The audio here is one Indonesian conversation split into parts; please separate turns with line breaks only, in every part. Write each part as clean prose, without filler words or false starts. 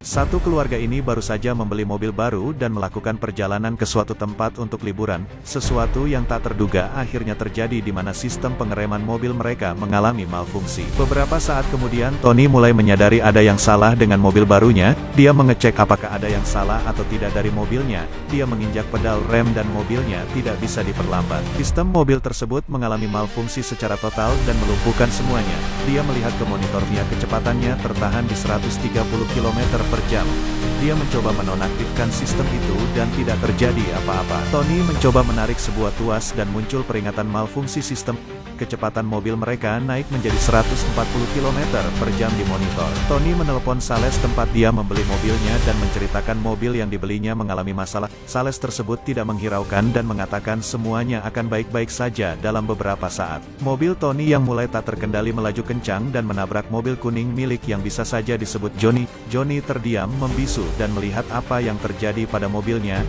Satu keluarga ini baru saja membeli mobil baru dan melakukan perjalanan ke suatu tempat untuk liburan. Sesuatu yang tak terduga akhirnya terjadi di mana sistem pengereman mobil mereka mengalami malfungsi. Beberapa saat kemudian, Tony mulai menyadari ada yang salah dengan mobil barunya. Dia mengecek apakah ada yang salah atau tidak dari mobilnya. Dia menginjak pedal rem dan mobilnya tidak bisa diperlambat. Sistem mobil tersebut mengalami malfungsi secara total dan melumpuhkan semuanya. Dia melihat ke monitornya, kecepatannya tertahan di 130 km per jam. Dia mencoba menonaktifkan sistem itu dan tidak terjadi apa-apa. Tony mencoba menarik sebuah tuas dan muncul peringatan malfungsi sistem. Kecepatan mobil mereka naik menjadi 140 km per jam di monitor. Tony menelepon sales tempat dia membeli mobilnya dan menceritakan mobil yang dibelinya mengalami masalah. Sales tersebut tidak menghiraukan dan mengatakan semuanya akan baik-baik saja dalam beberapa saat. Mobil Tony yang mulai tak terkendali melaju kencang dan menabrak mobil kuning milik yang bisa saja disebut Johnny. Johnny terdiam, membisu, dan melihat apa yang terjadi pada mobilnya.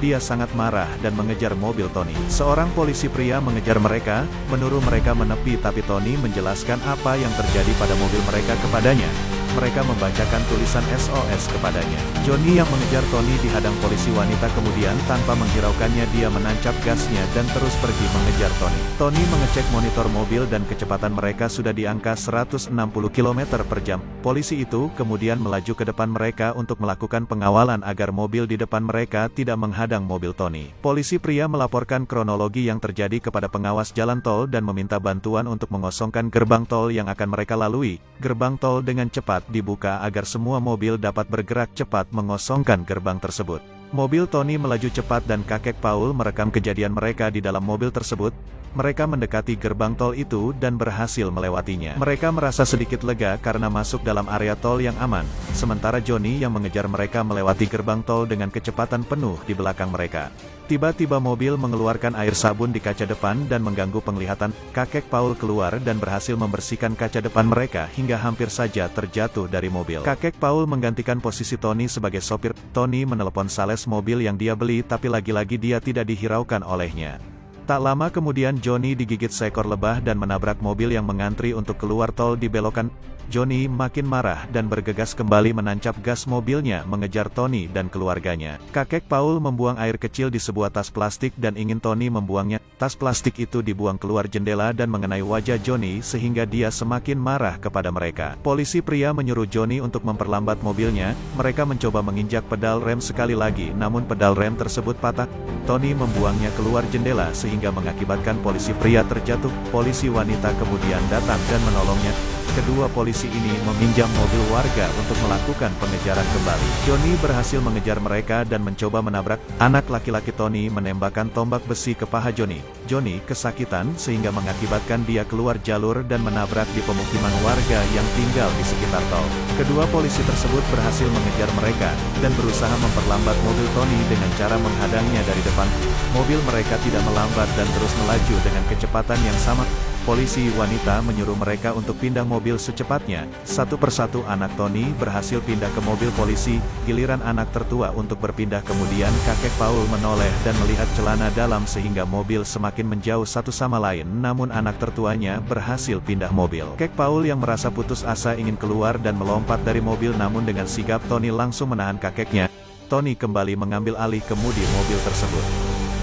Dia sangat marah dan mengejar mobil Tony. Seorang polisi pria mengejar mereka, menyuruh mereka menepi, tapi Tony menjelaskan apa yang terjadi pada mobil mereka kepadanya. Mereka membacakan tulisan SOS kepadanya. Johnny yang mengejar Tony dihadang polisi wanita, kemudian tanpa menghiraukannya dia menancap gasnya dan terus pergi mengejar Tony. Tony mengecek monitor mobil dan kecepatan mereka sudah di angka 160 km per jam. Polisi itu kemudian melaju ke depan mereka untuk melakukan pengawalan agar mobil di depan mereka tidak menghadang mobil Tony. Polisi pria melaporkan kronologi yang terjadi kepada pengawas jalan tol dan meminta bantuan untuk mengosongkan gerbang tol yang akan mereka lalui. Gerbang tol dengan cepat dibuka agar semua mobil dapat bergerak cepat mengosongkan gerbang tersebut. Mobil Tony melaju cepat dan kakek Paul merekam kejadian mereka di dalam mobil tersebut. Mereka mendekati gerbang tol itu dan berhasil melewatinya. Mereka merasa sedikit lega karena masuk dalam area tol yang aman, sementara Johnny yang mengejar mereka melewati gerbang tol dengan kecepatan penuh di belakang mereka. Tiba-tiba mobil mengeluarkan air sabun di kaca depan dan mengganggu penglihatan. Kakek Paul keluar dan berhasil membersihkan kaca depan mereka hingga hampir saja terjatuh dari mobil. Kakek Paul menggantikan posisi Tony sebagai sopir. Tony menelepon sales mobil yang dia beli, tapi lagi-lagi dia tidak dihiraukan olehnya. Tak lama kemudian Johnny digigit seekor lebah dan menabrak mobil yang mengantri untuk keluar tol di belokan. Johnny makin marah dan bergegas kembali menancap gas mobilnya mengejar Tony dan keluarganya. Kakek Paul membuang air kecil di sebuah tas plastik dan ingin Tony membuangnya. Tas plastik itu dibuang keluar jendela dan mengenai wajah Johnny sehingga dia semakin marah kepada mereka. Polisi pria menyuruh Johnny untuk memperlambat mobilnya. Mereka mencoba menginjak pedal rem sekali lagi, namun pedal rem tersebut patah. Tony membuangnya keluar jendela sehingga mengakibatkan polisi pria terjatuh. Polisi wanita kemudian datang dan menolongnya. Kedua polisi ini meminjam mobil warga untuk melakukan pengejaran kembali. Johnny berhasil mengejar mereka dan mencoba menabrak. Anak laki-laki Tony menembakkan tombak besi ke paha Johnny. Johnny kesakitan sehingga mengakibatkan dia keluar jalur dan menabrak di pemukiman warga yang tinggal di sekitar tol. Kedua polisi tersebut berhasil mengejar mereka dan berusaha memperlambat mobil Tony dengan cara menghadangnya dari depan. Mobil mereka tidak melambat dan terus melaju dengan kecepatan yang sama. Polisi wanita menyuruh mereka untuk pindah mobil secepatnya. Satu persatu anak Tony berhasil pindah ke mobil polisi, giliran anak tertua untuk berpindah. Kemudian kakek Paul menoleh dan melihat celana dalam sehingga mobil semakin menjauh satu sama lain, namun anak tertuanya berhasil pindah mobil. Kakek Paul yang merasa putus asa ingin keluar dan melompat dari mobil, namun dengan sigap Tony langsung menahan kakeknya. Tony kembali mengambil alih kemudi mobil tersebut.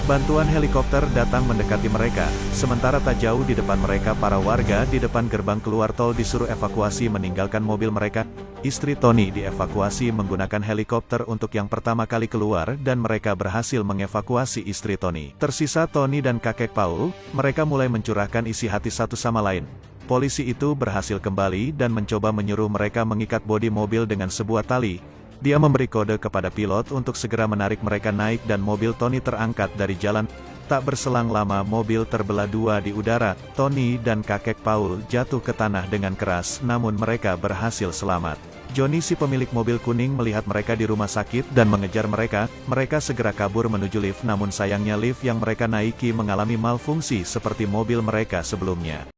Bantuan helikopter datang mendekati mereka, sementara tak jauh di depan mereka para warga di depan gerbang keluar tol disuruh evakuasi meninggalkan mobil mereka. Istri Tony dievakuasi menggunakan helikopter untuk yang pertama kali keluar dan mereka berhasil mengevakuasi istri Tony. Tersisa Tony dan kakek Paul, mereka mulai mencurahkan isi hati satu sama lain. Polisi itu berhasil kembali dan mencoba menyuruh mereka mengikat bodi mobil dengan sebuah tali. Dia memberi kode kepada pilot untuk segera menarik mereka naik dan mobil Tony terangkat dari jalan. Tak berselang lama mobil terbelah dua di udara. Tony dan kakek Paul jatuh ke tanah dengan keras, namun mereka berhasil selamat. Johnny si pemilik mobil kuning melihat mereka di rumah sakit dan mengejar mereka. Mereka segera kabur menuju lift, namun sayangnya lift yang mereka naiki mengalami malfungsi seperti mobil mereka sebelumnya.